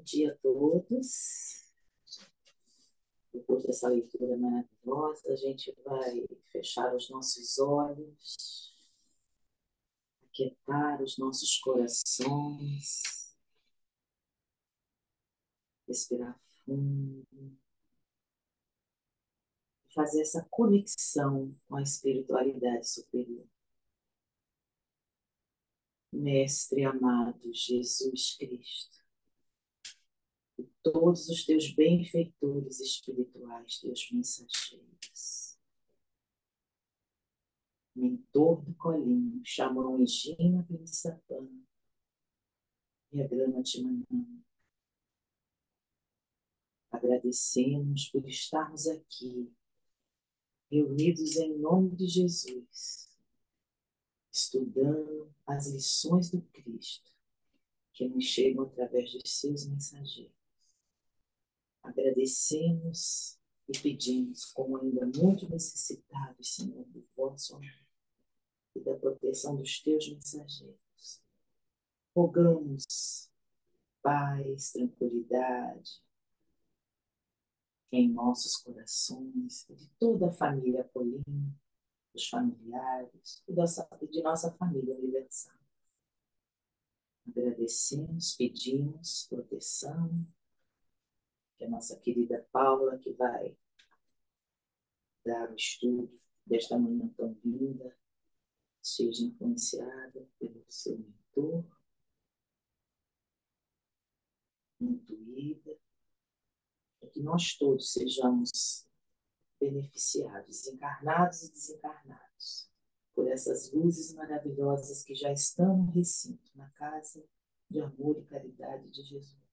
dia a todos. Depois dessa leitura maravilhosa, a gente vai fechar os nossos olhos, aquietar os nossos corações, respirar fundo, fazer essa conexão com a espiritualidade superior. Mestre amado Jesus Cristo, e todos os teus benfeitores espirituais, teus mensageiros, mentor do colinho, Xamã Egina Sapana e a grama de manhã. Agradecemos por estarmos aqui, reunidos em nome de Jesus, estudando as lições do Cristo que nos chegam através dos seus mensageiros. Agradecemos e pedimos, como ainda muito necessitados, Senhor, do vosso amor e da proteção dos teus mensageiros. Rogamos paz, tranquilidade em nossos corações, de toda a família Colim, dos familiares e de nossa família universal. Agradecemos, pedimos proteção, que a nossa querida Paula, que vai dar o estudo desta manhã tão linda, seja influenciada pelo seu mentor, intuída, para que nós todos sejamos beneficiados, encarnados e desencarnados, por essas luzes maravilhosas que já estão no recinto, na casa de amor e caridade de Jesus.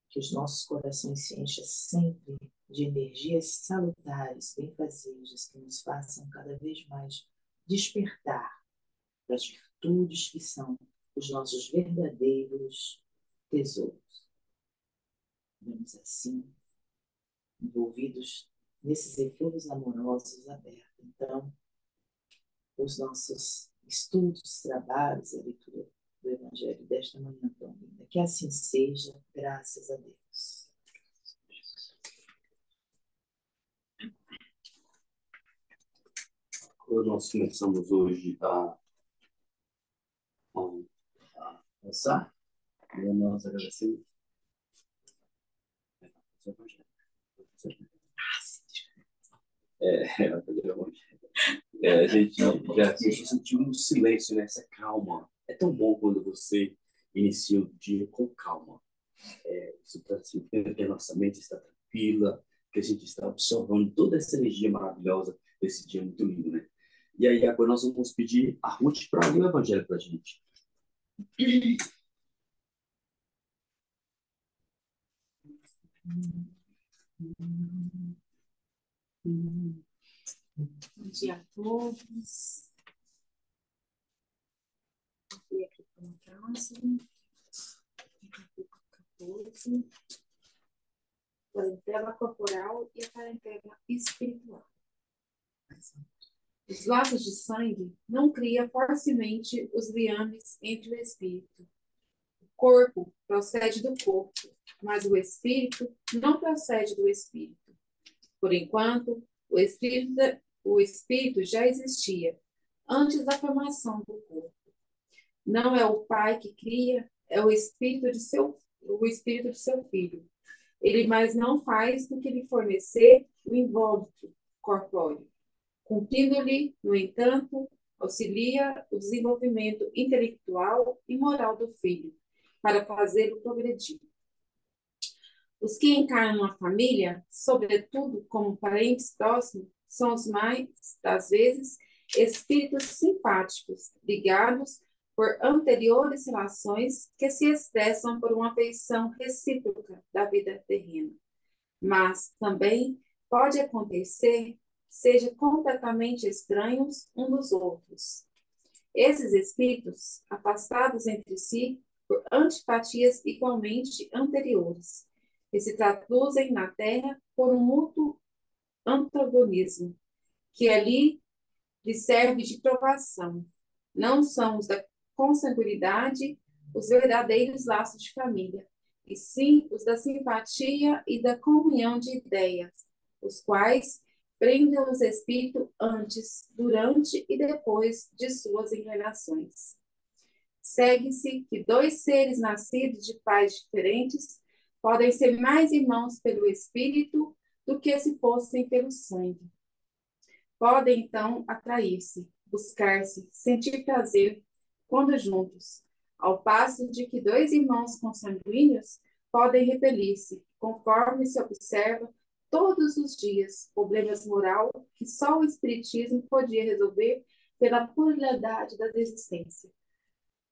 Que os nossos corações se enchem sempre de energias salutares, benfazejas, que nos façam cada vez mais despertar das virtudes que são os nossos verdadeiros tesouros. Vamos assim, envolvidos nesses efeitos amorosos abertos. Então, os nossos estudos, trabalhos, a leitura do Evangelho desta manhã tão linda. Que assim seja, graças a Deus. Nós começamos hoje a pensar, e nós agradecemos. A gente já sentiu um silêncio nessa calma. É tão bom quando você inicia o dia com calma. Isso está significando que a nossa mente está tranquila, que a gente está absorvendo toda essa energia maravilhosa desse dia muito lindo, né? E aí agora nós vamos pedir a Ruth para ler o Evangelho para a gente. Bom dia a todos. Vou aqui para o próximo. Capítulo 14. Parentela corporal e a parentela espiritual. Os laços de sangue não criam fortemente os liames entre o espírito. O corpo procede do corpo, mas o espírito não procede do espírito. Por enquanto, o espírito já existia antes da formação do corpo. Não é o pai que cria, é o espírito de seu filho. Ele mais não faz do que lhe fornecer o invólucro corpóreo. Cumprindo-lhe, no entanto, auxilia o desenvolvimento intelectual e moral do filho, para fazê-lo progredir. Os que encarnam a família, sobretudo como parentes próximos, são os mais, das vezes, espíritos simpáticos, ligados por anteriores relações que se expressam por uma afeição recíproca da vida terrena. Mas também pode acontecer sejam completamente estranhos uns dos outros. Esses espíritos, afastados entre si por antipatias igualmente anteriores, que se traduzem na Terra por um mútuo antagonismo, que ali lhe serve de provação. Não são os da consanguinidade, os verdadeiros laços de família, e sim os da simpatia e da comunhão de ideias, os quais prendem os espíritos antes, durante e depois de suas encarnações. Segue-se que dois seres nascidos de pais diferentes podem ser mais irmãos pelo espírito do que se fossem pelo sangue. Podem, então, atrair-se, buscar-se, sentir prazer quando juntos, ao passo de que dois irmãos consanguíneos podem repelir-se, conforme se observa todos os dias problemas moral que só o Espiritismo podia resolver pela pluralidade da existência.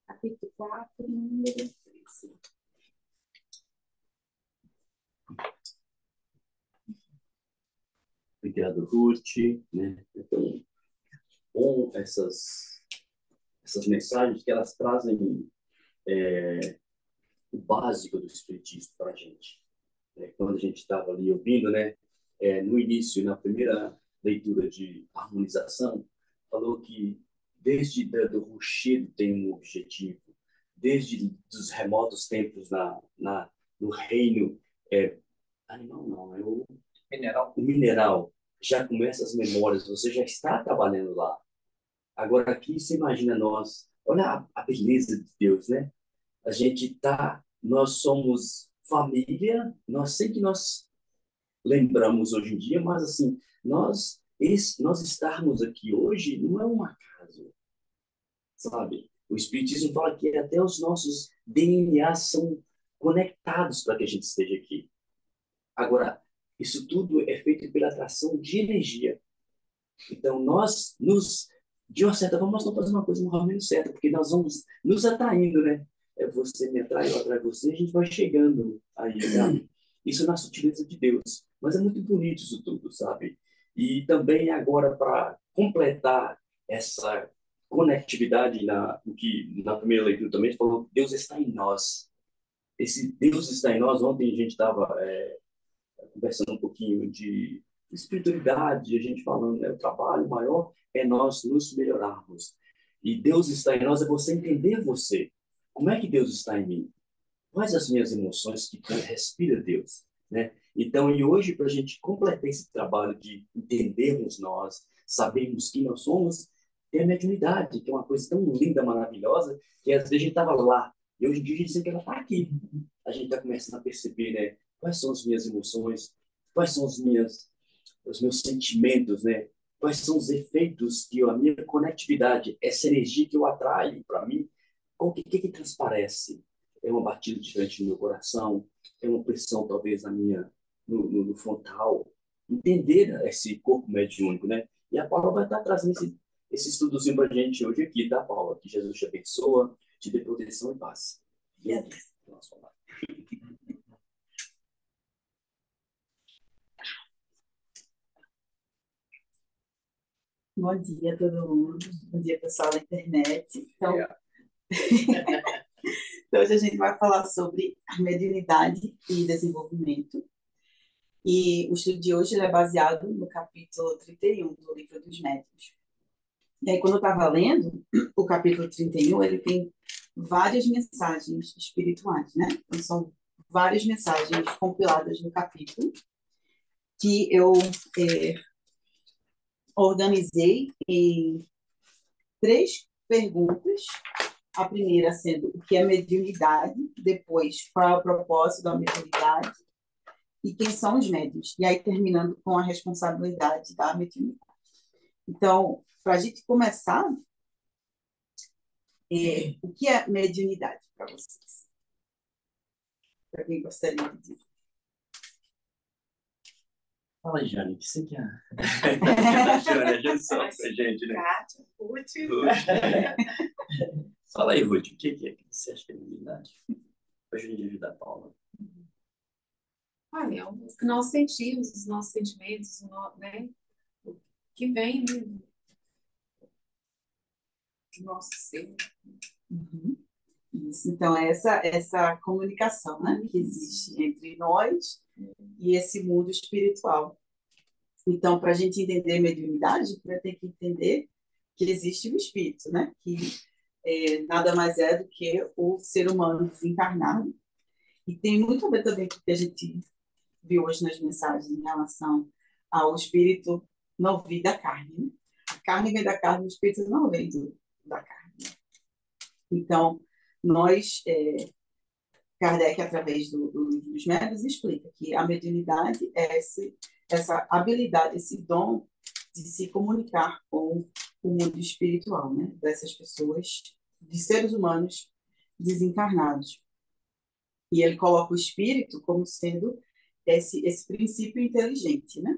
Capítulo 4, número 13. Obrigado, Ruth. Né? Então, bom essas mensagens que elas trazem o básico do Espiritismo para a gente. Quando a gente estava ali ouvindo, né, no início, na primeira leitura de harmonização, falou que desde do rochedo tem um objetivo, desde os remotos tempos no reino animal não, é o mineral, já começa as memórias, você já está trabalhando lá. Agora aqui você imagina nós, olha a beleza de Deus, né? Nós somos família, nós sei que nós lembramos hoje em dia, mas assim, nós estarmos aqui hoje não é um acaso, sabe? O Espiritismo fala que até os nossos DNAs são conectados para que a gente esteja aqui. Agora, isso tudo é feito pela atração de energia. Então, de uma certa forma, nós estamos fazendo uma coisa no caminho certo, porque nós vamos nos atraindo, né? Você me atrai, eu atraio você, a gente vai chegando aí, sabe? Isso na sutileza de Deus. Mas é muito bonito isso tudo, sabe? E também agora, para completar essa conectividade, na primeira leitura também, falou que Deus está em nós. Esse Deus está em nós. Ontem a gente estava conversando um pouquinho de espiritualidade, a gente falando, né? O trabalho maior é nós nos melhorarmos. E Deus está em nós, é você entender você. Como é que Deus está em mim? Quais as minhas emoções que respira Deus, né? Então, e hoje, para a gente completar esse trabalho de entendermos nós, sabermos quem nós somos, tem a mediunidade, que é uma coisa tão linda, maravilhosa, que às vezes a gente estava lá, e hoje em dia a gente sente que ela está aqui. A gente está começando a perceber, né? Quais são as minhas emoções, quais são os meus sentimentos, né? Quais são os efeitos que a minha conectividade, essa energia que eu atraio para mim, o que transparece? É uma batida diferente no meu coração, é uma pressão talvez no frontal. Entender esse corpo mediúnico, né? E a Paula vai estar trazendo esse estudozinho para a gente hoje aqui, tá, Paula? Que Jesus te abençoa, te dê proteção e paz. Nossa, bom dia a todo mundo. Bom dia, pessoal da internet. Então, então, hoje a gente vai falar sobre mediunidade e desenvolvimento. E o estudo de hoje é baseado no capítulo 31 do Livro dos Médiuns. E aí, quando eu estava lendo o capítulo 31, ele tem várias mensagens espirituais, né? Então, são várias mensagens compiladas no capítulo que eu organizei em 3 perguntas. A primeira sendo o que é mediunidade, depois qual é o propósito da mediunidade e quem são os médiuns. E aí terminando com a responsabilidade da mediunidade. Então, para a gente começar, o que é mediunidade para vocês? Para quem gostaria de dizer? Fala aí, Jane, o que você quer? Jane só pra gente, né? Kátia, Ruth. Fala aí, Ruth, o que que você acha que é mediunidade? Para a gente ajudar a Paula. Olha, o que nós sentimos, os nossos sentimentos, né? O que vem, né, do nosso ser. Uhum. Isso, então, essa comunicação, né, que existe entre nós e esse mundo espiritual. Então, para a gente entender mediunidade, a gente vai ter que entender que existe o espírito, né, que nada mais é do que o ser humano desencarnado. E tem muito a ver também com o que a gente viu hoje nas mensagens em relação ao espírito não vir da carne, né? A carne vem da carne, o espírito não vem da carne. Então, nós, Kardec, através do Livro dos Médiuns, explica que a mediunidade é essa habilidade, esse dom de se comunicar com o mundo espiritual, né? Dessas pessoas, de seres humanos desencarnados. E ele coloca o espírito como sendo esse princípio inteligente, né?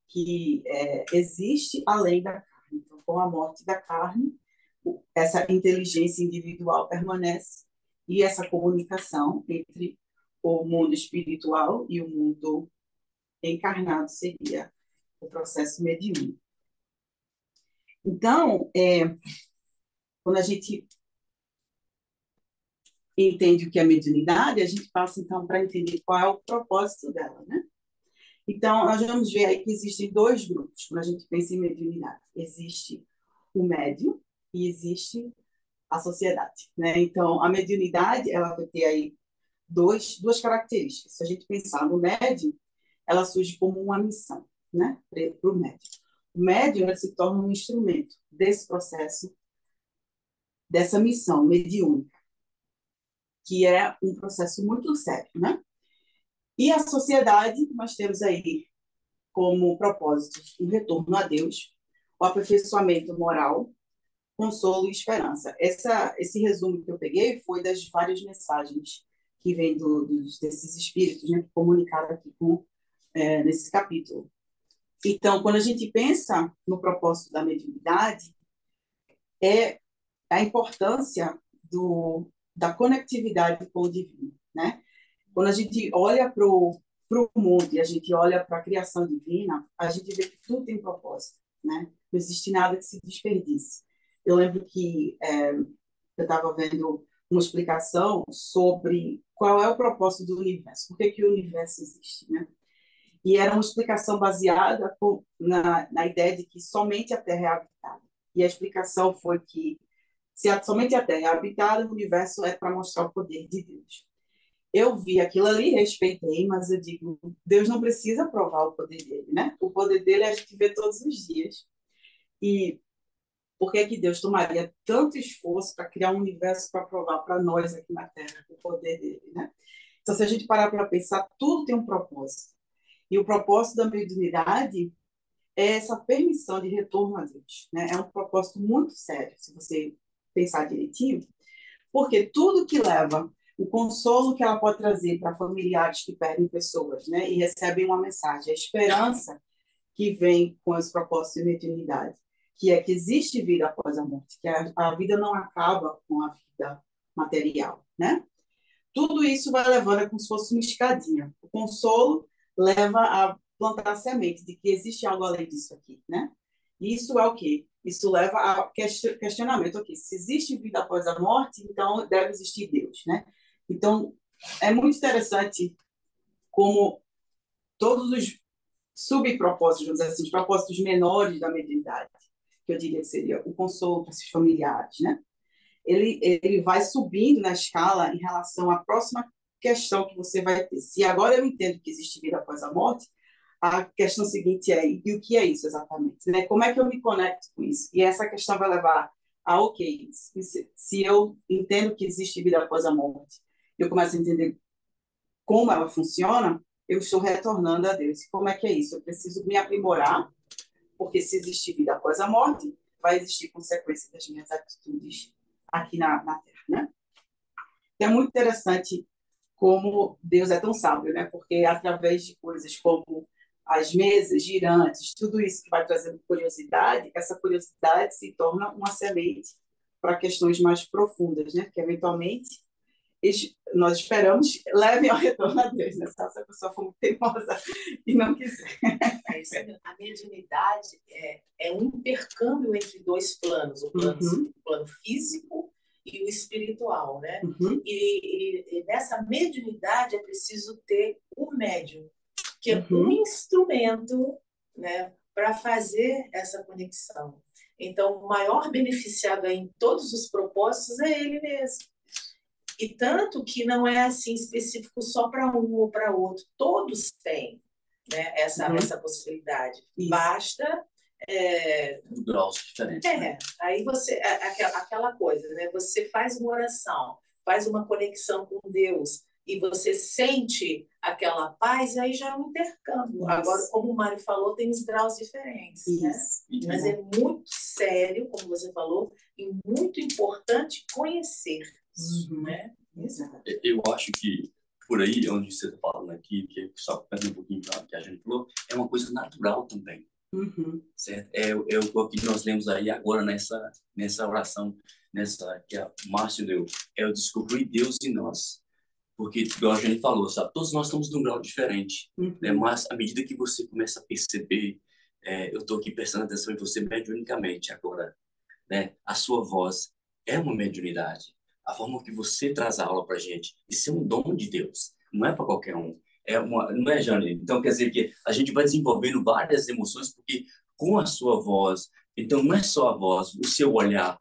Que existe além da carne. Então, com a morte da carne, essa inteligência individual permanece e essa comunicação entre o mundo espiritual e o mundo encarnado seria o processo mediúnico. Então, quando a gente entende o que é mediunidade, a gente passa, então, para entender qual é o propósito dela, né? Então, nós vamos ver aí que existem dois grupos quando a gente pensa em mediunidade. Existe o médium e existe a sociedade, né? Então, a mediunidade, ela vai ter aí duas características. Se a gente pensar no médium, ela surge como uma missão, né? Para o médium. O médium, ele se torna um instrumento desse processo, dessa missão mediúnica, que é um processo muito sério, né? E a sociedade, nós temos aí como propósito o retorno a Deus, o aperfeiçoamento moral, consolo e esperança. Esse resumo que eu peguei foi das várias mensagens que vêm desses espíritos, né, que comunicaram aqui nesse capítulo. Então, quando a gente pensa no propósito da mediunidade, é a importância da conectividade com o divino, né? Quando a gente olha para o mundo e a gente olha para a criação divina, a gente vê que tudo tem propósito, né? Não existe nada que se desperdice. Eu lembro que eu estava vendo uma explicação sobre qual é o propósito do universo, por que o universo existe, né? E era uma explicação baseada na ideia de que somente a Terra é habitada. E a explicação foi que somente a Terra é habitada, o universo é para mostrar o poder de Deus. Eu vi aquilo ali, respeitei, mas eu digo, Deus não precisa provar o poder dele, né? O poder dele a gente vê todos os dias. E por que Deus tomaria tanto esforço para criar um universo para provar para nós aqui na Terra o poder dele, né? Então, se a gente parar para pensar, tudo tem um propósito. E o propósito da mediunidade é essa permissão de retorno a Deus, né? É um propósito muito sério, se você pensar direitinho, porque tudo que leva o consolo que ela pode trazer para familiares que perdem pessoas, né, e recebem uma mensagem, a esperança que vem com esse propósito de mediunidade, que é que existe vida após a morte, que a vida não acaba com a vida material, né? Tudo isso vai levando como se fosse uma escadinha. O consolo leva a plantar a semente de que existe algo além disso aqui, né? E isso é o quê? Isso leva a questionamento, ok, se existe vida após a morte, então deve existir Deus, né? Então, é muito interessante como todos os subpropósitos, vamos dizer assim, os propósitos menores da mediunidade, que eu diria que seria o consolo para esses familiares, né? Ele vai subindo na escala em relação à próxima questão que você vai ter. Se agora eu entendo que existe vida após a morte, a questão seguinte é, e o que é isso exatamente? Né? Como é que eu me conecto com isso? E essa questão vai levar a, ok, se eu entendo que existe vida após a morte, eu começo a entender como ela funciona, eu estou retornando a Deus. E como é que é isso? Eu preciso me aprimorar, porque se existe vida após a morte, vai existir consequência das minhas atitudes aqui na Terra, né? É muito interessante como Deus é tão sábio, né? Porque através de coisas como as mesas girantes, tudo isso que vai trazendo curiosidade, essa curiosidade se torna uma semente para questões mais profundas, né? Que eventualmente nós esperamos levem ao retorno a Deus, né? Se essa pessoa for muito teimosa e não quiser. A mediunidade é um intercâmbio entre dois planos, o plano físico e o espiritual, né? E nessa mediunidade é preciso ter o médium, que é um instrumento, né, para fazer essa conexão. Então, o maior beneficiado aí em todos os propósitos é ele mesmo. E tanto que não é assim específico só para um ou para outro. Todos têm, né, essa possibilidade. Isso. Basta... Graus diferentes. Aí você... Aquela coisa, né? Você faz uma oração, faz uma conexão com Deus e você sente aquela paz, aí já é um intercâmbio. Isso. Agora, como o Mário falou, tem os graus diferentes, né? Isso. Mas é muito sério, como você falou, e muito importante conhecer isso, né? Exato. Eu acho que por aí, onde você está falando aqui, que só pega um pouquinho para o que a gente falou, é uma coisa natural também. Certo? É o que nós lemos aí agora nessa oração, que a Márcio deu. É o descobrir Deus em nós. Porque, igual a gente falou, sabe, todos nós estamos num grau diferente. Né? Mas, à medida que você começa a perceber, eu estou aqui prestando atenção em você mediunicamente agora, né? A sua voz é uma mediunidade. A forma que você traz a aula para a gente, isso é um dom de Deus. Não é para qualquer um. Não é, Jane? Então, quer dizer que a gente vai desenvolvendo várias emoções, porque com a sua voz, então não é só a voz, o seu olhar,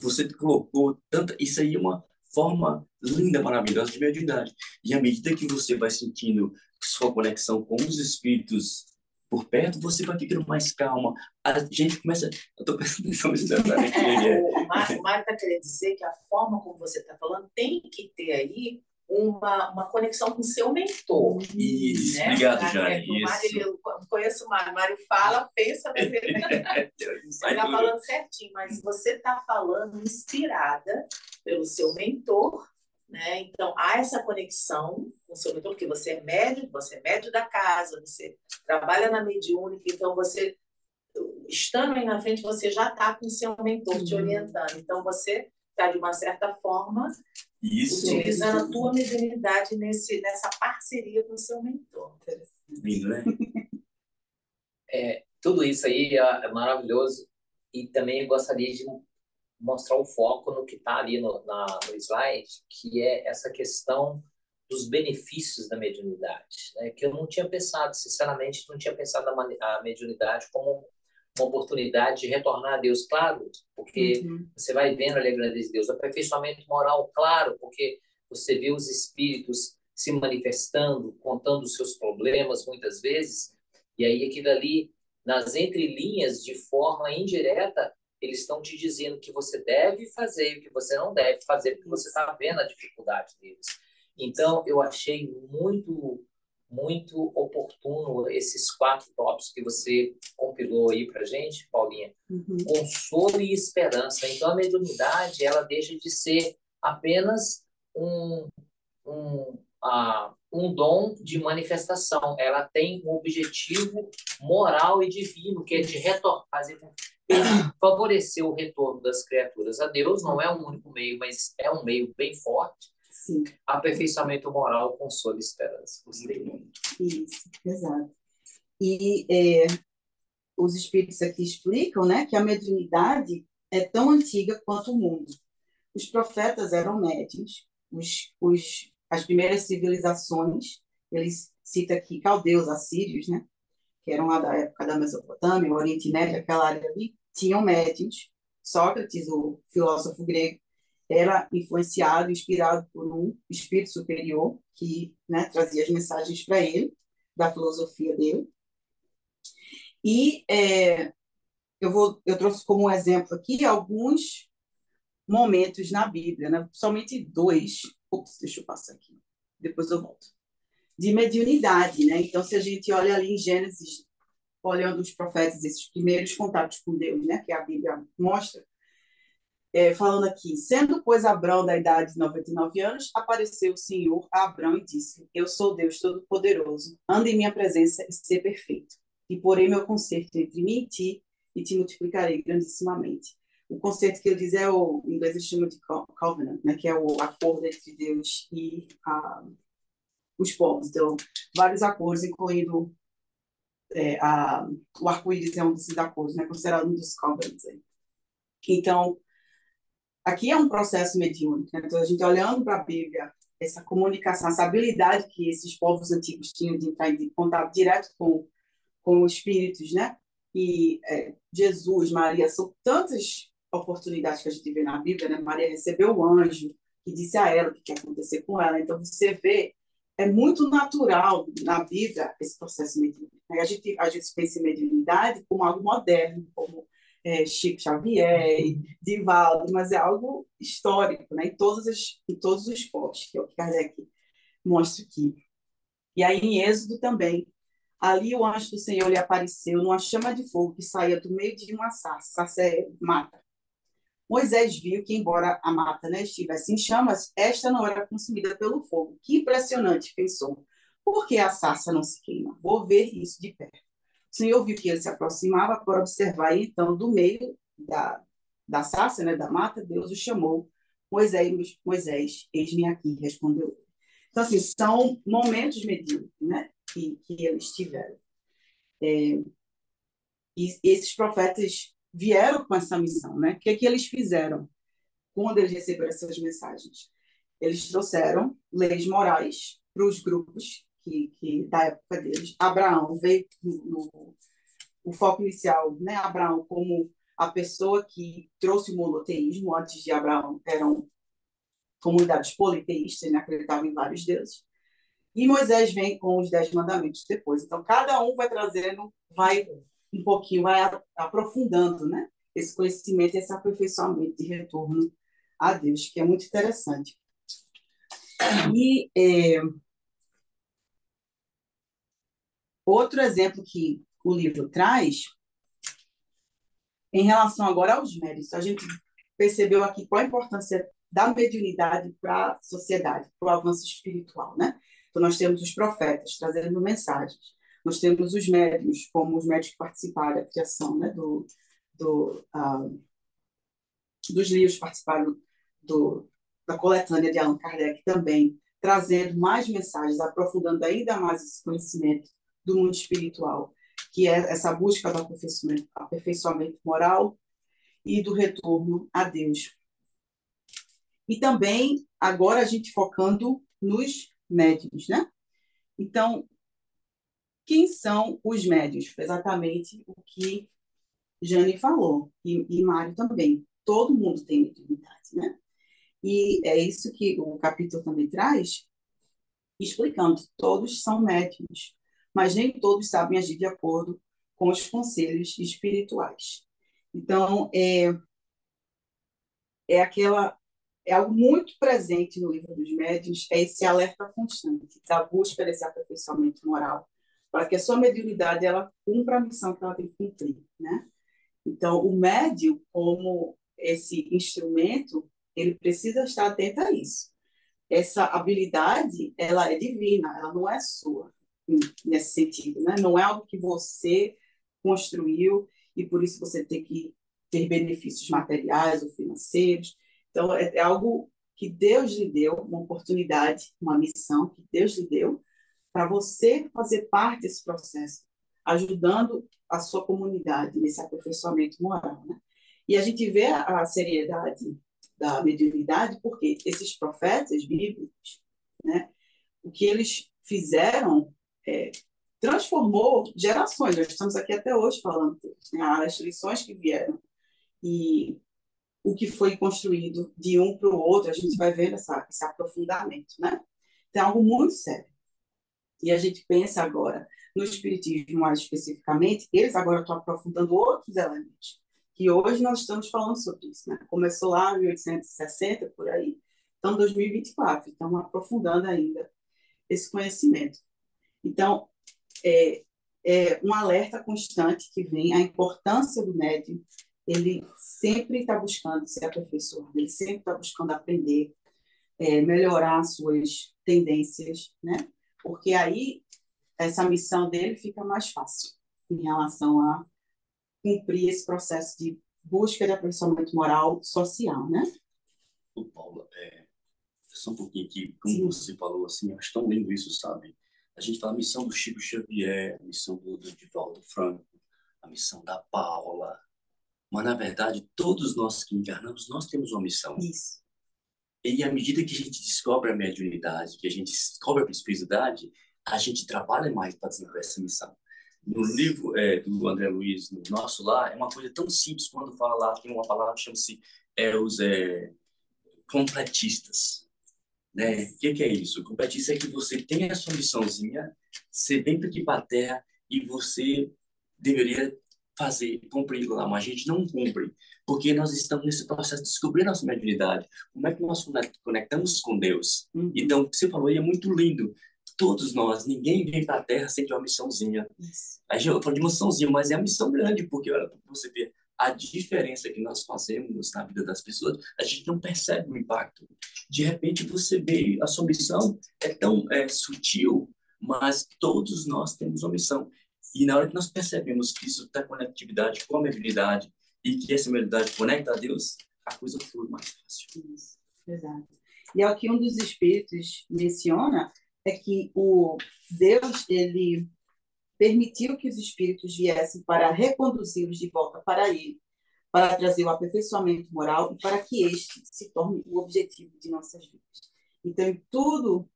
você colocou tanta... Isso aí é uma forma linda, maravilhosa de mediunidade. E à medida que você vai sentindo sua conexão com os espíritos por perto, você vai ficando mais calma. A gente começa... Eu estou prestando atenção nesse detalhe aqui. O Mário está querendo dizer que a forma como você está falando tem que ter aí uma conexão com o seu mentor. Isso, né? obrigado, Jane. Eu conheço o Mário. O Mário fala, pensa, mas ele está falando certinho. Mas você está falando inspirada pelo seu mentor, né? Então, há essa conexão com o seu mentor, porque você é médio da casa, você trabalha na mediúnica, então você, estando aí na frente, você já está com o seu mentor te orientando. Então, você está, de uma certa forma, utilizando a tua mediunidade nessa parceria com o seu mentor. Lindo, né? Tudo isso aí é maravilhoso, e também eu gostaria de mostrar o foco no que está ali no slide, que é essa questão dos benefícios da mediunidade, né? Que eu não tinha pensado, sinceramente, não tinha pensado a mediunidade como uma oportunidade de retornar a Deus, claro, porque você vai vendo ali a grandeza de Deus, o aperfeiçoamento moral, claro, porque você vê os espíritos se manifestando, contando os seus problemas muitas vezes, e aí aquilo ali, nas entrelinhas, de forma indireta, eles estão te dizendo o que você deve fazer e o que você não deve fazer, porque você está vendo a dificuldade deles. Então, eu achei muito, muito oportuno esses 4 tópicos que você compilou aí para a gente, Paulinha. Consolo e esperança. Então, a mediunidade, ela deixa de ser apenas um dom de manifestação. Ela tem um objetivo moral e divino, que é de favorecer o retorno das criaturas a Deus. Não é um único meio, mas é um meio bem forte. Sim. Aperfeiçoamento moral, consolo e esperança. Gostei muito. Isso, exato. E os espíritos aqui explicam, né, que a mediunidade é tão antiga quanto o mundo. Os profetas eram médiuns, as primeiras civilizações, eles citam aqui caldeus, assírios, né, que eram lá da época da Mesopotâmia, o Oriente Médio, aquela área ali, tinham médiuns. Sócrates, o filósofo grego, era influenciado, inspirado por um espírito superior que, né, trazia as mensagens para ele, da filosofia dele. E eu trouxe como exemplo aqui alguns momentos na Bíblia, né? Somente 2. Ops, deixa eu passar aqui, depois eu volto. De mediunidade, né? Então, se a gente olha ali em Gênesis, olhando os profetas, esses primeiros contatos com Deus, né? Que a Bíblia mostra, falando aqui, sendo, pois, Abrão da idade de 99 anos, apareceu o Senhor a Abrão e disse: Eu sou Deus Todo-Poderoso, anda em minha presença e ser perfeito. E porei meu concerto entre mim e ti, e te multiplicarei grandissimamente. O concerto que ele diz em inglês eles chamam de covenant, né, que é o acordo entre Deus e os povos. Então, vários acordos, incluindo o arco-íris é um desses acordos, né, considerado um dos covenants. Então, aqui é um processo mediúnico, né? Então, a gente olhando para a Bíblia, essa comunicação, essa habilidade que esses povos antigos tinham de entrar em contato direto com os espíritos, né? e Jesus, Maria, são tantas oportunidades que a gente vê na Bíblia, né? Maria recebeu o anjo que disse a ela o que ia acontecer com ela. Então, você vê, é muito natural na Bíblia esse processo mediúnico. A gente pensa em mediunidade como algo moderno, como Chico Xavier, Divaldo, mas é algo histórico, né? Em todos os povos, que é o que Kardec mostra aqui. E aí, em Êxodo também, ali o anjo do Senhor lhe apareceu numa chama de fogo que saía do meio de uma sarça. Sarça é mata. Moisés viu que, embora a mata, né, estivesse em chamas, esta não era consumida pelo fogo. Que impressionante, pensou. Por que a sarça não se queima? Vou ver isso de perto. O Senhor viu que ele se aproximava para observar, e então, do meio da sarça, né, da mata, Deus o chamou. Moisés, Moisés, eis-me aqui, respondeu ele. Então, assim, são momentos medíocres, né, que eles tiveram. E esses profetas vieram com essa missão, né? O que é que eles fizeram quando eles receberam essas mensagens? Eles trouxeram leis morais para os grupos da época deles. Abraão veio o foco inicial, né? Abraão como a pessoa que trouxe o monoteísmo. Antes de Abraão eram comunidades politeístas, né? Acreditavam em vários deuses. E Moisés vem com os 10 mandamentos depois. Então, cada um vai trazendo, vai um pouquinho, vai aprofundando, né? Esse conhecimento, esse aperfeiçoamento de retorno a Deus, que é muito interessante. E outro exemplo que o livro traz, em relação agora aos méritos, a gente percebeu aqui qual a importância da mediunidade para a sociedade, para o avanço espiritual, né? Então, nós temos os profetas trazendo mensagens, nós temos os médiuns, como os médiuns que participaram da criação, né, dos livros, participaram da coletânea de Allan Kardec também, trazendo mais mensagens, aprofundando ainda mais esse conhecimento do mundo espiritual, que é essa busca do aperfeiçoamento moral e do retorno a Deus. E também, agora, a gente focando nos médiuns, né? Então, quem são os médiuns? Exatamente o que Jane falou, e Mário também. Todo mundo tem mediunidade, né? E é isso que o capítulo também traz, explicando. Todos são médiuns, mas nem todos sabem agir de acordo com os conselhos espirituais. Então, é algo muito presente no livro dos médiuns, é esse alerta constante da busca desse aperfeiçoamento moral, para que a sua mediunidade ela cumpra a missão que ela tem que cumprir, né? Então, o médium, como esse instrumento, ele precisa estar atento a isso. Essa habilidade, ela é divina, ela não é sua, nesse sentido, né? Não é algo que você construiu e por isso você tem que ter benefícios materiais ou financeiros. Então, é algo que Deus lhe deu, uma oportunidade, uma missão que Deus lhe deu para você fazer parte desse processo, ajudando a sua comunidade nesse aperfeiçoamento moral, né? E a gente vê a seriedade da mediunidade porque esses profetas bíblicos, né, o que eles fizeram transformou gerações. Nós estamos aqui até hoje falando deles, né, as lições que vieram e o que foi construído de um para o outro, a gente vai vendo esse aprofundamento, né? Então, é algo muito sério. E a gente pensa agora no espiritismo mais especificamente, eles agora estão aprofundando outros elementos, que hoje nós estamos falando sobre isso, né? Começou lá em 1860, por aí, então 2024, estamos aprofundando ainda esse conhecimento. Então, é um alerta constante que vem, a importância do médium, ele sempre está buscando se aperfeiçoar, ele sempre está buscando aprender, melhorar suas tendências, né? Porque aí essa missão dele fica mais fácil em relação a cumprir esse processo de busca de aperfeiçoamento moral social, né? Ô, Paula, só um pouquinho aqui, como você falou, assim, eu acho tão lindo isso, sabe? A gente fala a missão do Chico Xavier, a missão do Divaldo Franco, a missão da Paula, mas, na verdade, todos nós que encarnamos, nós temos uma missão. Isso. E à medida que a gente descobre a mediunidade, que a gente descobre a espiritualidade, a gente trabalha mais para desenvolver essa missão. No livro do André Luiz, no Nosso Lar, é uma coisa tão simples quando fala lá, tem uma palavra que chama-se os completistas, né? O que é isso? O completista é que você tem a sua missãozinha, você vem aqui para a Terra e você deveria fazer, cumprir lá, mas a gente não cumpre, porque nós estamos nesse processo de descobrir nossa mediunidade. Como é que nós conectamos com Deus? Então, o que você falou aí é muito lindo. Todos nós, ninguém vem para a Terra sem ter uma missãozinha. A gente fala de missãozinha, mas é a missão grande, porque olha, para você ver a diferença que nós fazemos na vida das pessoas, a gente não percebe o impacto. De repente, você vê, a sua missão é tão sutil, mas todos nós temos uma missão. E na hora que nós percebemos que isso está conectividade com a mediunidade e que essa mediunidade conecta a Deus, a coisa flui mais fácil. Isso, exato. E é o que um dos espíritos menciona, é que o Deus, ele permitiu que os espíritos viessem para reconduzi-los de volta para ele, para trazer o aperfeiçoamento moral e para que este se torne o objetivo de nossas vidas. Então, em tudo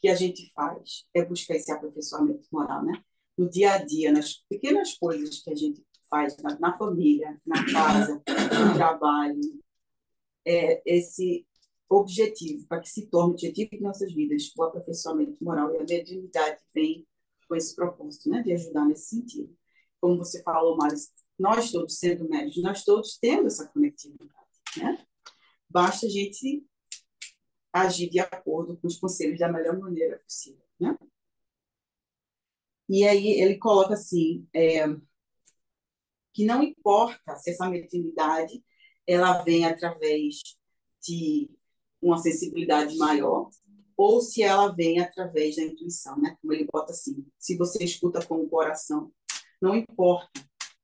que a gente faz é buscar esse aperfeiçoamento moral, né? No dia a dia, nas pequenas coisas que a gente faz na família, na casa, no trabalho, esse objetivo, para que se torne o objetivo de nossas vidas, o aperfeiçoamento moral e a mediunidade vem com esse propósito, né, de ajudar nesse sentido. Como você falou, Maris, nós todos sendo médios, nós todos temos essa conectividade, né? Basta a gente agir de acordo com os conselhos da melhor maneira possível, né? E aí ele coloca assim, que não importa se essa mediunidade ela vem através de uma sensibilidade maior ou se ela vem através da intuição, né? Como ele bota assim, se você escuta com o coração, não importa,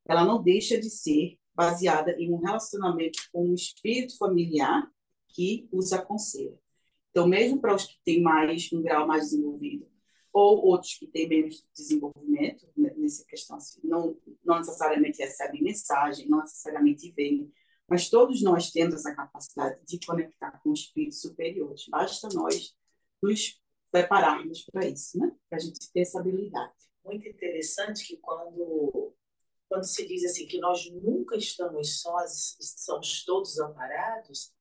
ela não deixa de ser baseada em um relacionamento com um espírito familiar que os aconselha. Então, mesmo para os que têm um grau mais desenvolvido, ou outros que têm menos desenvolvimento, né, nessa questão, assim, não necessariamente recebem mensagem, não necessariamente veem, mas todos nós temos essa capacidade de conectar com espíritos superiores. Basta nós nos prepararmos para isso, né? Para a gente ter essa habilidade. Muito interessante que quando se diz assim que nós nunca estamos sós, somos todos amparados,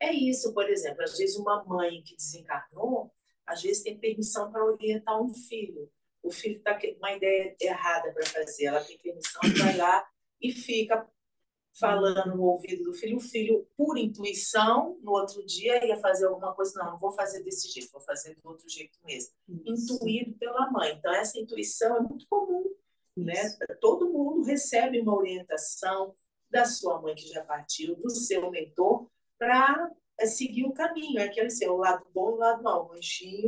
é isso, por exemplo, às vezes uma mãe que desencarnou, às vezes tem permissão para orientar um filho. O filho está com uma ideia errada para fazer, ela tem permissão, vai lá e fica falando no ouvido do filho. O filho, por intuição, no outro dia ia fazer alguma coisa, não vou fazer desse jeito, vou fazer do outro jeito mesmo. Intuído pela mãe. Então, essa intuição é muito comum, né? Todo mundo recebe uma orientação da sua mãe que já partiu, do seu mentor, para seguir o caminho. É aquele assim, o lado bom e o lado mau. O anjinho,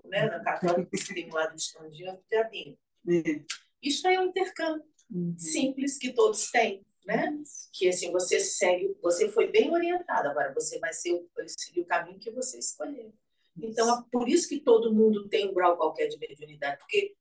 né? Na católica, tem o lado escondido e o diabinho. Isso é um intercâmbio simples que todos têm, né? Que assim, você foi bem orientado, agora você vai seguir o caminho que você escolheu. Então, é por isso que todo mundo tem um grau qualquer de mediunidade, porque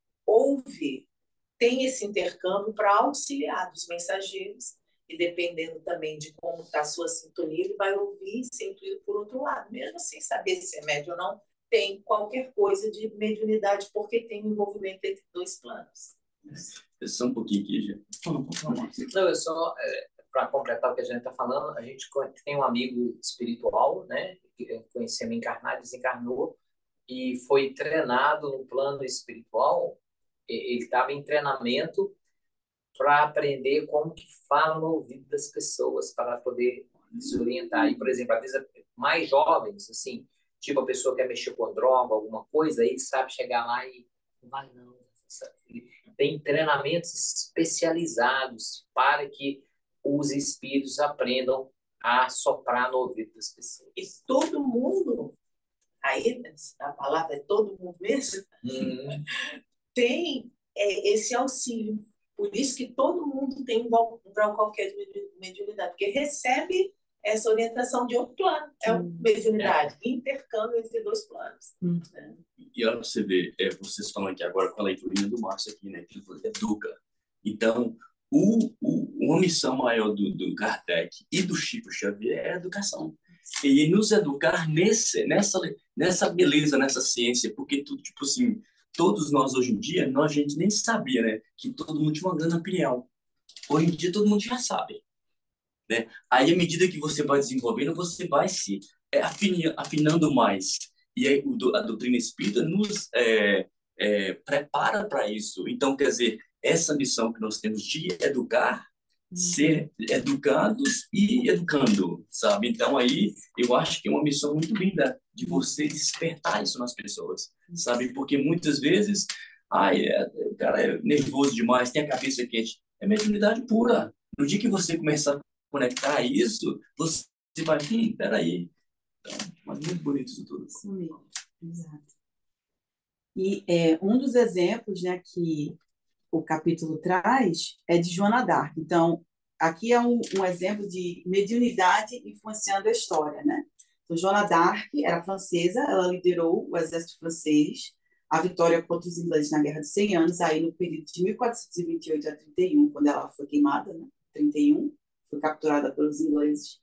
tem esse intercâmbio para auxiliar dos mensageiros, e dependendo também de como está a sua sintonia, ele vai ouvir e ser intuído por outro lado, mesmo sem saber se é médio ou não, tem qualquer coisa de mediunidade, porque tem um envolvimento entre dois planos. Só um pouquinho aqui, já. Não, eu só, para completar o que a gente está falando, a gente tem um amigo espiritual, né, que conhecemos encarnado, desencarnou, e foi treinado no plano espiritual. Ele estava em treinamento para aprender como que fala no ouvido das pessoas, para poder se orientar. E, por exemplo, às vezes mais jovens, assim, tipo a pessoa quer mexer com droga, alguma coisa, aí ele sabe chegar lá e não vai não. Tem treinamentos especializados para que os espíritos aprendam a soprar no ouvido das pessoas. E todo mundo, aí a palavra é todo mundo mesmo, tem esse auxílio. Por isso que todo mundo tem um grau qualquer de mediunidade, porque recebe essa orientação de outro plano. É uma mediunidade, intercâmbio entre dois planos. Né? E olha, você vê, vocês falando aqui agora com a leiturinha do Márcio aqui, né? Que ele falou, educa. Então, uma missão maior do Kardec e do Chico Xavier é a educação. E nos educar nessa beleza, nessa ciência, porque tudo, tipo assim, todos nós hoje em dia, a gente nem sabia, né? Que todo mundo tinha uma grande opinião. Hoje em dia todo mundo já sabe, né? Aí, à medida que você vai desenvolvendo, você vai se afinando mais. E aí, a doutrina espírita nos prepara para isso. Então, quer dizer, essa missão que nós temos de educar, ser educados e educando, sabe? Então, aí, eu acho que é uma missão muito linda de você despertar isso nas pessoas, sabe? Porque muitas vezes, o cara é nervoso demais, tem a cabeça quente. É mediunidade pura. No dia que você começar a conectar isso, você vai, peraí. Então, mas muito bonito isso tudo. Isso mesmo, exato. E um dos exemplos, né, que o capítulo traz é de Joana d'Arc. Então, aqui é um exemplo de mediunidade influenciando a história, né? Então, Joana d'Arc era francesa, ela liderou o exército francês, a vitória contra os ingleses na Guerra dos 100 Anos, aí no período de 1428 a 31, quando ela foi queimada, né? 31, foi capturada pelos ingleses.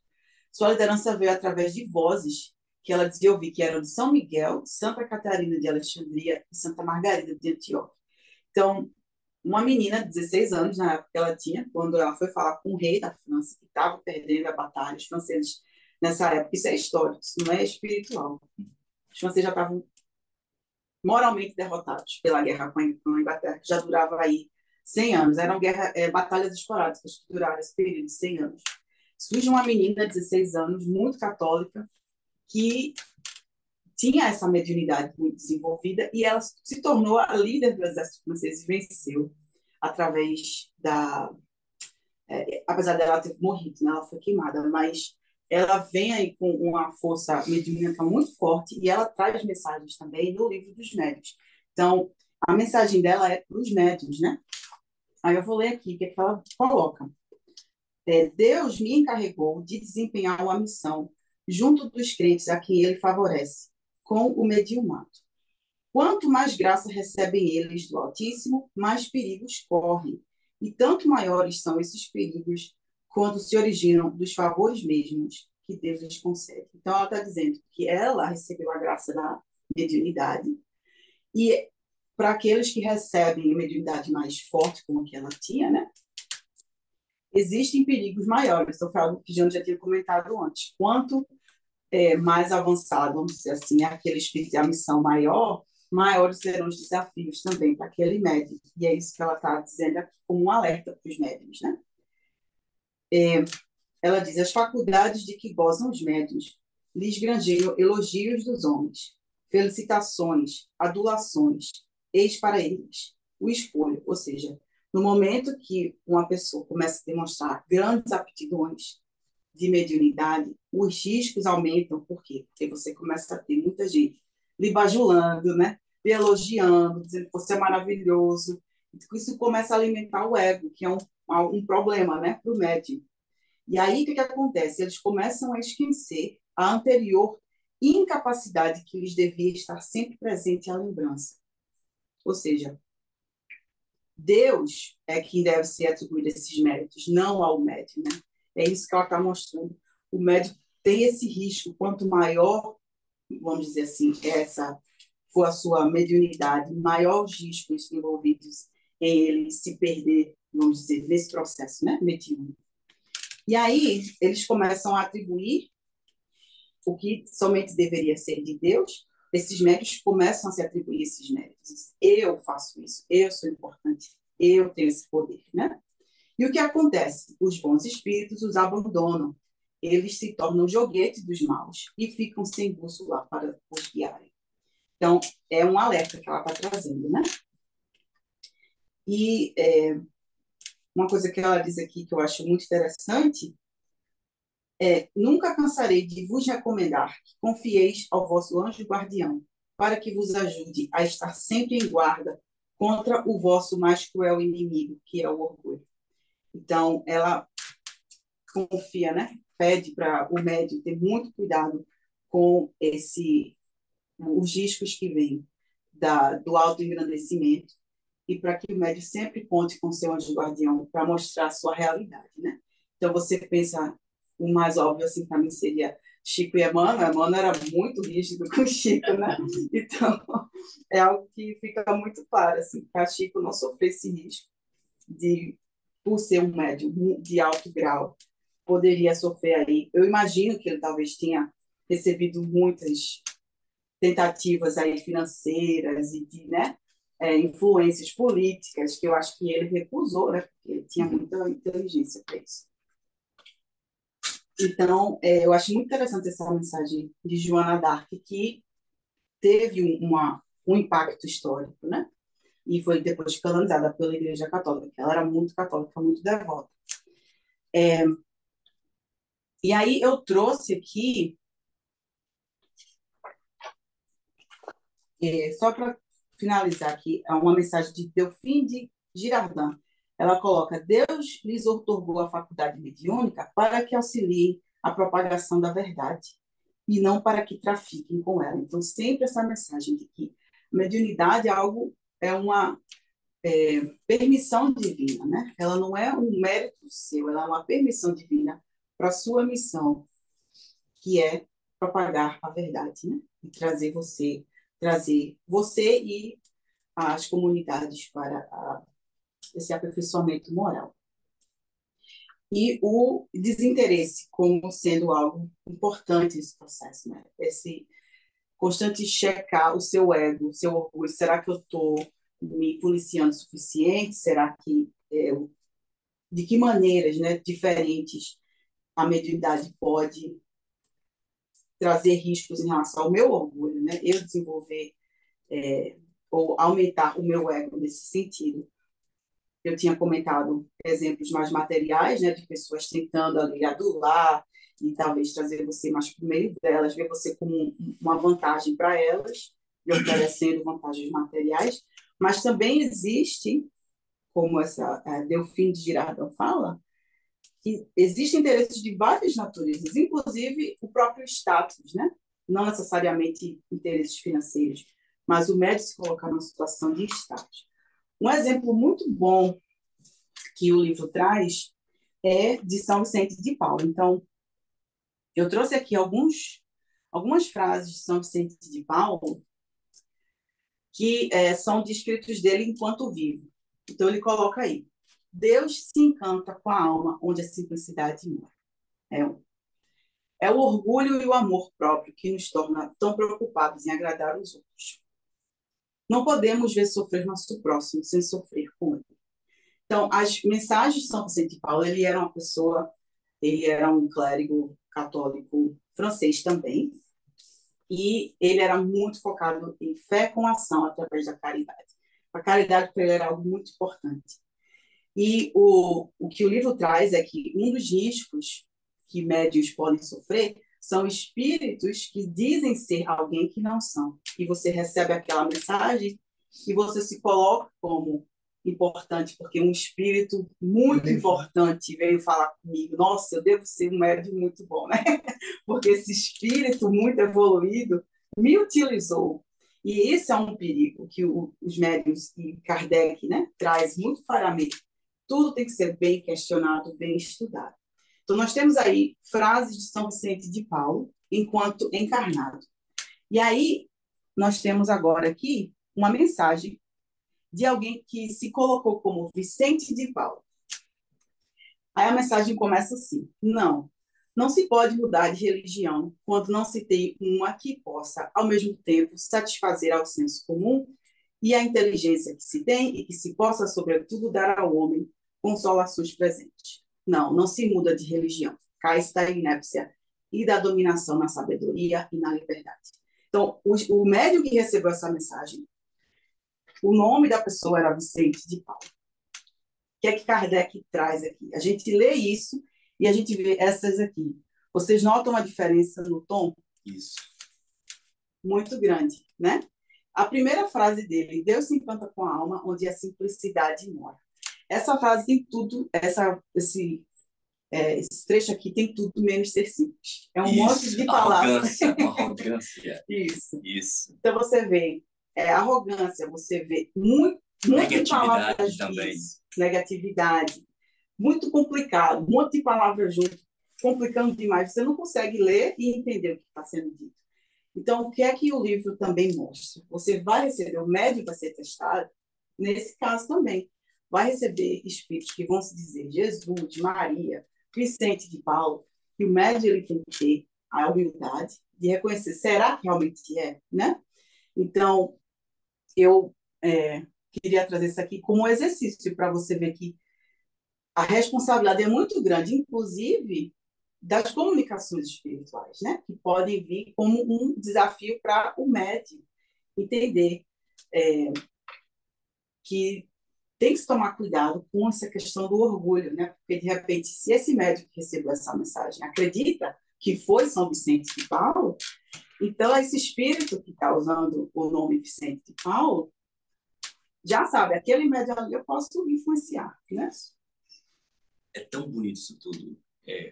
Sua liderança veio através de vozes que ela dizia ouvir, que eram de São Miguel, Santa Catarina de Alexandria e Santa Margarida de Antioquia. Então, uma menina de 16 anos, na época que ela tinha, quando ela foi falar com o rei da França, que estava perdendo a batalha, os franceses, nessa época, isso é histórico, isso não é espiritual. Os franceses já estavam moralmente derrotados pela guerra com a Inglaterra, que já durava aí 100 anos. Eram batalhas esporádicas que duraram esse período de 100 anos. Surge uma menina de 16 anos, muito católica, que tinha essa mediunidade muito desenvolvida e ela se tornou a líder do exército francês e venceu através da... apesar dela ter morrido, né? Ela foi queimada, mas ela vem aí com uma força mediúnica muito forte e ela traz mensagens também no livro dos médiuns. Então, a mensagem dela é para os médiuns, né? Aí eu vou ler aqui o que é que ela coloca. Deus me encarregou de desempenhar uma missão junto dos crentes a quem ele favorece, com o mediumato. Quanto mais graça recebem eles do Altíssimo, mais perigos correm, e tanto maiores são esses perigos quando se originam dos favores mesmos que Deus lhes concede. Então, ela está dizendo que ela recebeu a graça da mediunidade, e para aqueles que recebem a mediunidade mais forte, como a que ela tinha, né? Existem perigos maiores. Então, foi algo que Jana já tinha comentado antes. Quanto mais avançado, vamos dizer assim, aquele espírito de missão maior, maiores serão os desafios também para aquele médium. E é isso que ela está dizendo aqui como um alerta para os médiums, né? Ela diz, as faculdades de que gozam os médiums lhes granjeiam elogios dos homens, felicitações, adulações, eis para eles o escolho, ou seja, no momento que uma pessoa começa a demonstrar grandes aptidões de mediunidade, os riscos aumentam. Por quê? Porque você começa a ter muita gente lhe bajulando, né? Lhe elogiando, dizendo que você é maravilhoso. Isso começa a alimentar o ego, que é um problema, né, para o médium. E aí, o que acontece? Eles começam a esquecer a anterior incapacidade que lhes devia estar sempre presente à lembrança. Ou seja, Deus é quem deve ser atribuído esses méritos, não ao médium, né? É isso que ela está mostrando. O médium tem esse risco, quanto maior, vamos dizer assim, essa for a sua mediunidade, maior os riscos envolvidos em ele se perder, vamos dizer, nesse processo, né, mediúnico. E aí, eles começam a atribuir o que somente deveria ser de Deus, esses méritos começam a se atribuir esses méritos. Eu faço isso, eu sou importante, eu tenho esse poder, né? E o que acontece? Os bons espíritos os abandonam, eles se tornam joguetes dos maus e ficam sem bússola para os guiarem. Então, é um alerta que ela está trazendo, né? E uma coisa que ela diz aqui que eu acho muito interessante nunca cansarei de vos recomendar que confieis ao vosso anjo guardião, para que vos ajude a estar sempre em guarda contra o vosso mais cruel inimigo, que é o orgulho. Então, ela confia, né? Pede para o médium ter muito cuidado com os riscos que vêm do autoengrandecimento e para que o médium sempre conte com seu anjo guardião para mostrar a sua realidade, né? Então, você pensa, o mais óbvio, assim, para mim, seria Chico e Emmanuel era muito rígido com o Chico, né? Então, é algo que fica muito claro, assim, para Chico não sofrer esse risco de, por ser um médium de alto grau, poderia sofrer aí. Eu imagino que ele talvez tenha recebido muitas tentativas aí financeiras e de, né, influências políticas, que eu acho que ele recusou, né? Porque ele tinha muita inteligência para isso. Então, eu acho muito interessante essa mensagem de Joana d'Arc, que teve um impacto histórico, né? E foi depois canonizada pela Igreja Católica. Ela era muito católica, muito devota. E aí eu trouxe aqui, só para finalizar aqui, uma mensagem de Delphine de Girardin. Ela coloca: Deus lhes outorgou a faculdade mediúnica para que auxiliem a propagação da verdade e não para que trafiquem com ela. Então, sempre essa mensagem de que a mediunidade é uma permissão divina, né? Ela não é um mérito seu, ela é uma permissão divina para a sua missão, que é propagar a verdade, né? E trazer você e as comunidades para esse aperfeiçoamento moral. E o desinteresse como sendo algo importante nesse processo, né? Esse constante checar o seu ego, o seu orgulho. Será que eu estou me policiando o suficiente? Será que de que maneiras, né, diferentes a mediunidade pode trazer riscos em relação ao meu orgulho, né? Eu desenvolver ou aumentar o meu ego nesse sentido. Eu tinha comentado exemplos mais materiais, né, de pessoas tentando ali adular e talvez trazer você mais para o meio delas, ver você como uma vantagem para elas, e oferecendo vantagens materiais, mas também existe, como essa Delphine de Girardin fala, que existem interesses de várias naturezas, inclusive o próprio status, né? Não necessariamente interesses financeiros, mas o médico se colocar numa situação de status. Um exemplo muito bom que o livro traz é de São Vicente de Paulo. Então, eu trouxe aqui algumas frases de São Vicente de Paulo que são descritos dele enquanto vivo. Então, ele coloca aí: Deus se encanta com a alma onde a simplicidade mora. É o orgulho e o amor próprio que nos torna tão preocupados em agradar os outros. Não podemos ver sofrer nosso próximo sem sofrer com ele. Então, as mensagens de São Vicente de Paulo, ele era um clérigo católico francês também, e ele era muito focado em fé com ação através da caridade. A caridade para ele era algo muito importante. E o que o livro traz é que um dos riscos que médios podem sofrer são espíritos que dizem ser alguém que não são. E você recebe aquela mensagem e você se coloca como importante, porque um espírito muito importante veio falar comigo. Nossa, eu devo ser um médium muito bom, né? Porque esse espírito muito evoluído me utilizou. E esse é um perigo que os médiuns e Kardec, né, traz muito claramente. Tudo tem que ser bem questionado, bem estudado. Então, nós temos aí frases de São Vicente de Paulo enquanto encarnado. E aí, nós temos agora aqui uma mensagem de alguém que se colocou como Vicente de Paulo. Aí a mensagem começa assim: não se pode mudar de religião quando não se tem uma que possa, ao mesmo tempo, satisfazer ao senso comum e à inteligência que se tem e que se possa, sobretudo, dar ao homem consolações presentes. Não se muda de religião. Cá está a inépcia e da dominação na sabedoria e na liberdade. Então, o médium que recebeu essa mensagem, o nome da pessoa era Vicente de Paulo. O que é que Kardec traz aqui? A gente lê isso e a gente vê essas aqui. Vocês notam a diferença no tom? Isso. Muito grande, né? A primeira frase dele: Deus se encanta com a alma onde a simplicidade mora. Essa frase tem tudo, esse trecho aqui tem tudo menos ser simples. É um monte de palavras. Arrogância. Isso. Então você vê arrogância, você vê muito palavras também. negatividade, muito complicado, um monte de palavras junto, complicando demais, você não consegue ler e entender o que está sendo dito. Então, o que é que o livro também mostra? Você vai receber, o médium vai ser testado, nesse caso também. Vai receber espíritos que vão se dizer Jesus, Maria, Vicente de Paulo, que o médium ele tem que ter a humildade de reconhecer, será que realmente é, né? Então, eu queria trazer isso aqui como um exercício para você ver que a responsabilidade é muito grande, inclusive das comunicações espirituais, né? Que podem vir como um desafio para o médium entender que tem que se tomar cuidado com essa questão do orgulho, né? Porque, de repente, se esse médico que recebeu essa mensagem acredita que foi São Vicente de Paulo, então esse espírito que está usando o nome Vicente de Paulo já sabe, aquele médium ali eu posso influenciar, né? É tão bonito isso tudo.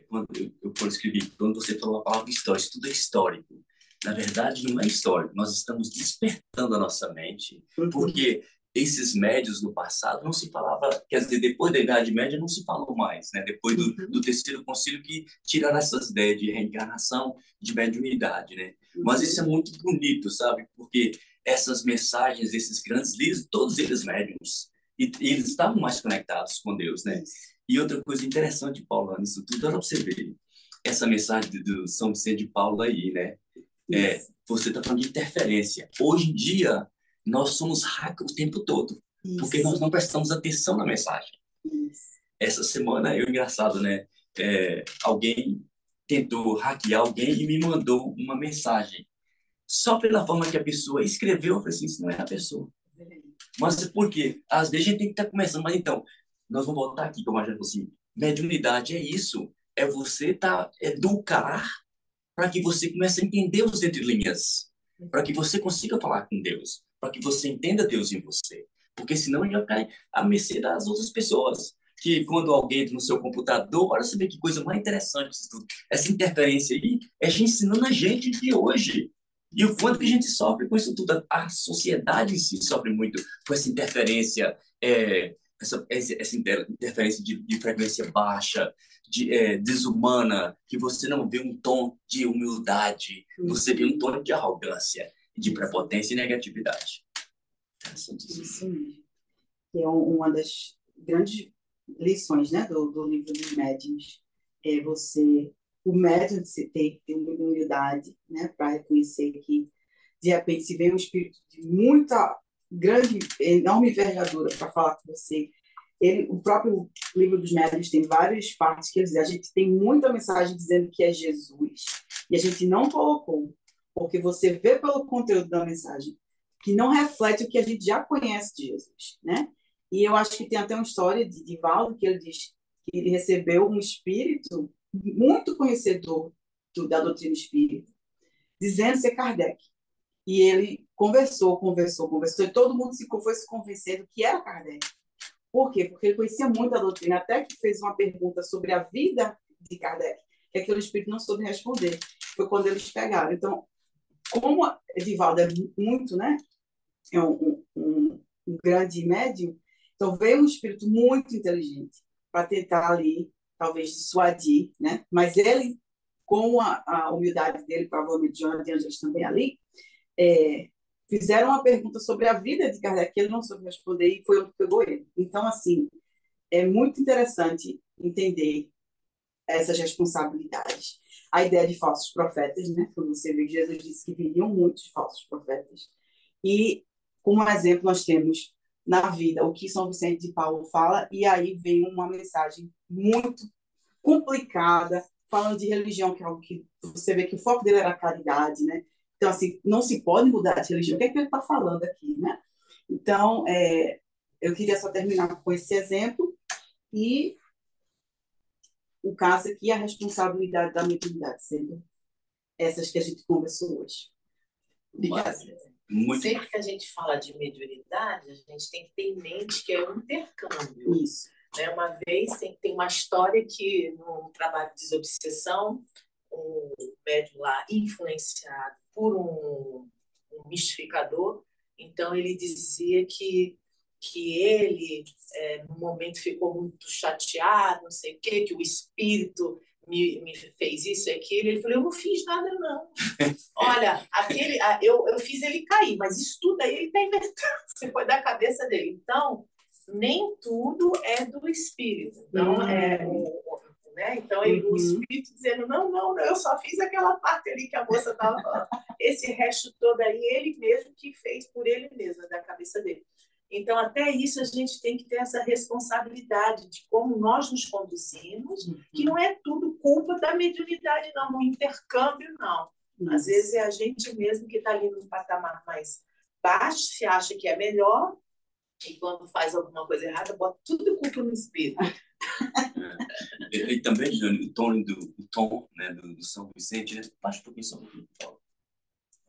Quando escrevi, quando você falou a palavra história, isso tudo é histórico. Na verdade, não é histórico. Nós estamos despertando a nossa mente, porque esses médios no passado não se falava, quer dizer, depois da Idade Média não se falou mais, né? Depois do terceiro concílio que tiraram essas ideias de reencarnação, de mediunidade, né? Mas isso é muito bonito, sabe? Porque essas mensagens, esses grandes livros, todos eles médiuns, e eles estavam mais conectados com Deus, né? E outra coisa interessante, Paulo, nisso tudo, dá para você ver essa mensagem do São Vicente de Paulo aí, né? Você está falando de interferência. Hoje em dia, nós somos hackers o tempo todo, porque nós não prestamos atenção na mensagem. Essa semana, engraçado, né? Alguém tentou hackear alguém e me mandou uma mensagem. Só pela forma que a pessoa escreveu, eu falei assim, isso não é a pessoa. Mas por quê? Às vezes a gente tem que estar começando, mas então, nós vamos voltar aqui, como a gente falou assim, mediunidade é isso, é você educar para que você comece a entender os entrelinhas, para que você consiga falar com Deus, para que você entenda Deus em você. Porque senão ele vai ficar à mercê das outras pessoas. Que quando alguém entra no seu computador, olha você ver que coisa mais interessante isso tudo. Essa interferência aí é ensinando a gente de hoje. E o quanto que a gente sofre com isso tudo. A sociedade em si sofre muito com essa interferência, essa interferência de frequência baixa, desumana, que você não vê um tom de humildade, você vê um tom de arrogância, de prepotência e negatividade. Isso mesmo. Que é uma das grandes lições, né, do livro dos médiuns. O médium se ter humildade, né, para reconhecer que, de repente, se vem um espírito de muita, grande, enorme envergadura para falar com você. O próprio livro dos médiuns tem várias partes que a gente tem muita mensagem dizendo que é Jesus, e a gente não colocou, porque você vê pelo conteúdo da mensagem que não reflete o que a gente já conhece de Jesus, né? E eu acho que tem até uma história de Divaldo, que ele diz que ele recebeu um espírito muito conhecedor da doutrina espírita, dizendo ser Kardec. E ele conversou, e todo mundo foi se convencendo que era Kardec. Por quê? Porque ele conhecia muito a doutrina, até que fez uma pergunta sobre a vida de Kardec, que aquele espírito não soube responder. Foi quando eles pegaram. Então, como Divaldo é muito, né? É um grande médium, então veio um espírito muito inteligente para tentar ali, talvez, dissuadir, né? Mas ele, com a humildade dele, provavelmente Joana de Angelis também ali, fizeram uma pergunta sobre a vida de Kardec, que ele não soube responder e foi o que pegou ele. Então, assim, é muito interessante entender essas responsabilidades. A ideia de falsos profetas, né? Quando você vê que Jesus disse que viriam muitos falsos profetas. E, como exemplo, nós temos na vida o que São Vicente de Paulo fala, e aí vem uma mensagem muito complicada, falando de religião, que é algo que você vê que o foco dele era a caridade, né? Então, assim, não se pode mudar de religião. O que é que ele está falando aqui, né? Então, eu queria só terminar com esse exemplo e o caso aqui é a responsabilidade da mediunidade, sendo essas que a gente conversou hoje. Obrigada. Sempre que a gente fala de mediunidade, a gente tem que ter em mente que é um intercâmbio. Isso. Né? Uma vez tem uma história que, no trabalho de desobsessão, um médium lá influenciado por um mistificador, então ele dizia que ele, no momento, ficou muito chateado, não sei o quê, que o espírito me fez isso e aquilo. Ele falou, eu não fiz nada, não. Olha, eu fiz ele cair, mas isso tudo aí ele está inventando. Você foi da cabeça dele. Então, nem tudo é do Espírito. Então, né? Então o Espírito dizendo, não, eu só fiz aquela parte ali que a moça estava falando. Esse resto todo aí, ele mesmo que fez por ele mesmo, da cabeça dele. Então, até isso a gente tem que ter essa responsabilidade de como nós nos conduzimos, que não é tudo culpa da mediunidade, não, no intercâmbio, não. Às vezes é a gente mesmo que está ali num patamar mais baixo, se acha que é melhor, e quando faz alguma coisa errada, bota tudo culpa no espírito. E também, Jânio, o tom, né, do São Vicente, né? Baixa um pouquinho, São Vicente.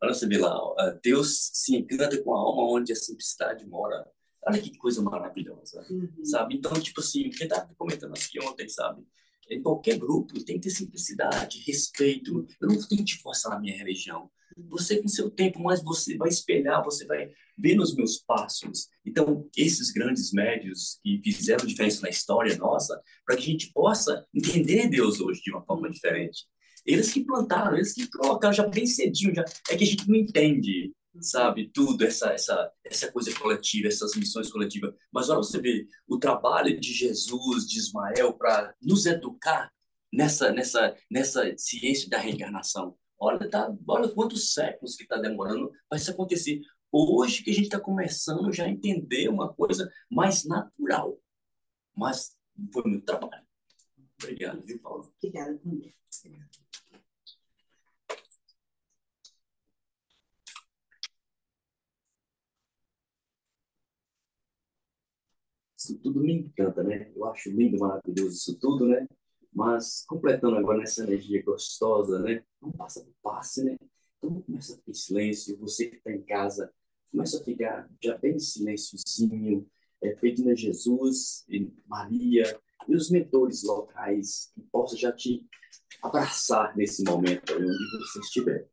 Olha, você vê lá, Deus se encanta com a alma onde a simplicidade mora. Olha que coisa maravilhosa, sabe? Então, tipo assim, o que eu estava comentando aqui ontem, sabe? Em qualquer grupo tem que ter simplicidade, respeito. Eu não tenho que te forçar na minha religião. Você com seu tempo, mas você vai espelhar, você vai ver nos meus passos. Então, esses grandes médios que fizeram diferença na história nossa, para que a gente possa entender Deus hoje de uma forma diferente. Eles que plantaram, eles que colocaram já bem cedinho, já. É que a gente não entende, sabe, tudo, essa coisa coletiva, essas missões coletivas. Mas olha, você vê o trabalho de Jesus, de Ismael, para nos educar nessa ciência da reencarnação. Olha quantos séculos que está demorando para isso acontecer. Hoje que a gente está começando já a entender uma coisa mais natural. Mas foi muito trabalho. Obrigado, viu, Paulo? Obrigada também. Isso tudo me encanta, né? Eu acho lindo, maravilhoso isso tudo, né? Mas, completando agora nessa energia gostosa, né? Vamos passar por passe, né? Então, começa a ficar em silêncio. Você que está em casa, começa a ficar já bem silenciozinho, pedindo a Jesus e Maria e os mentores locais que possam já te abraçar nesse momento, onde você estiver.